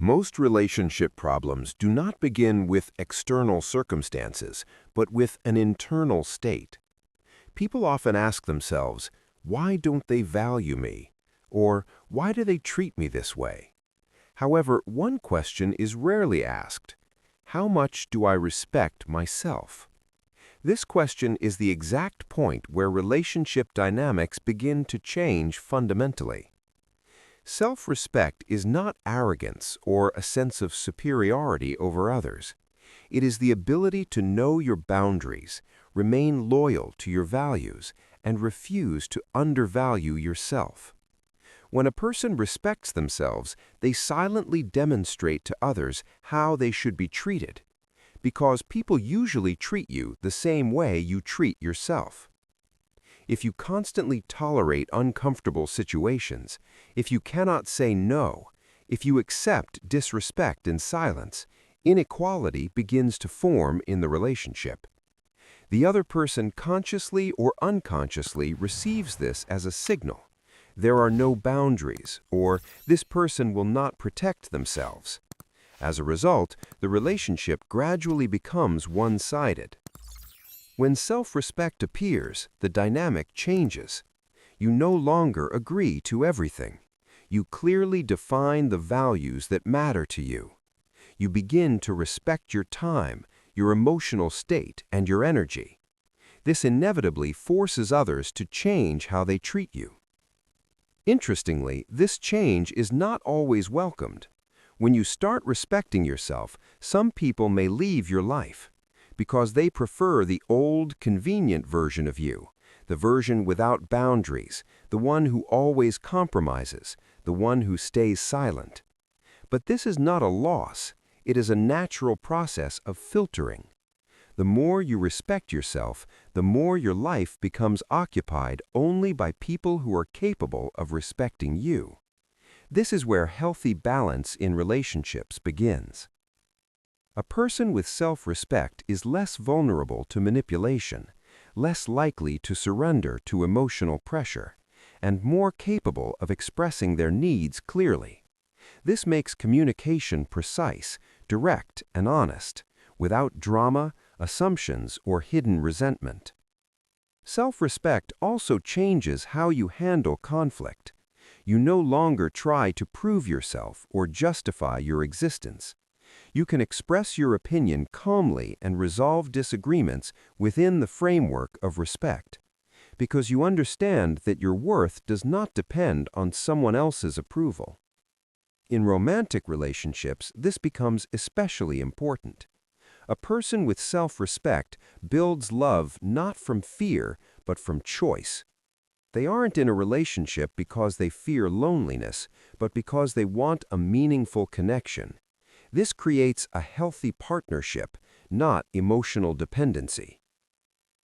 Most relationship problems do not begin with external circumstances, but with an internal state. People often ask themselves, why don't they value me? Or why do they treat me this way? However, one question is rarely asked. How much do I respect myself? This question is the exact point where relationship dynamics begin to change fundamentally. Self-respect is not arrogance or a sense of superiority over others. It is the ability to know your boundaries, remain loyal to your values, and refuse to undervalue yourself. When a person respects themselves, they silently demonstrate to others how they should be treated, because people usually treat you the same way you treat yourself. If you constantly tolerate uncomfortable situations, if you cannot say no, if you accept disrespect in silence, inequality begins to form in the relationship. The other person consciously or unconsciously receives this as a signal. There are no boundaries, or this person will not protect themselves. As a result, the relationship gradually becomes one-sided. When self-respect appears, the dynamic changes. You no longer agree to everything. You clearly define the values that matter to you. You begin to respect your time, your emotional state, and your energy. This inevitably forces others to change how they treat you. Interestingly, this change is not always welcomed. When you start respecting yourself, some people may leave your life, because they prefer the old, convenient version of you, the version without boundaries, the one who always compromises, the one who stays silent. But this is not a loss, it is a natural process of filtering. The more you respect yourself, the more your life becomes occupied only by people who are capable of respecting you. This is where healthy balance in relationships begins. A person with self-respect is less vulnerable to manipulation, less likely to surrender to emotional pressure, and more capable of expressing their needs clearly. This makes communication precise, direct, and honest, without drama, assumptions, or hidden resentment. Self-respect also changes how you handle conflict. You no longer try to prove yourself or justify your existence. You can express your opinion calmly and resolve disagreements within the framework of respect, because you understand that your worth does not depend on someone else's approval. In romantic relationships, this becomes especially important. A person with self-respect builds love not from fear, but from choice. They aren't in a relationship because they fear loneliness, but because they want a meaningful connection. This creates a healthy partnership, not emotional dependency.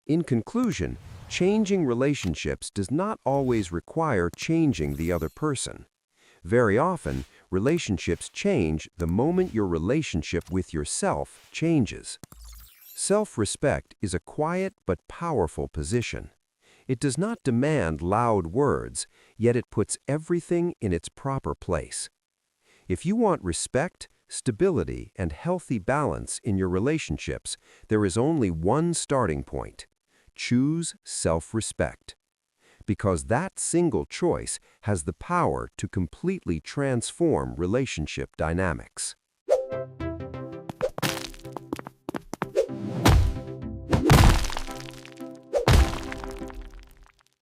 In conclusion, changing relationships does not always require changing the other person. Very often, relationships change the moment your relationship with yourself changes. Self-respect is a quiet but powerful position. It does not demand loud words, yet it puts everything in its proper place. If you want respect, stability, and healthy balance in your relationships, there is only one starting point. Choose self-respect. Because that single choice has the power to completely transform relationship dynamics.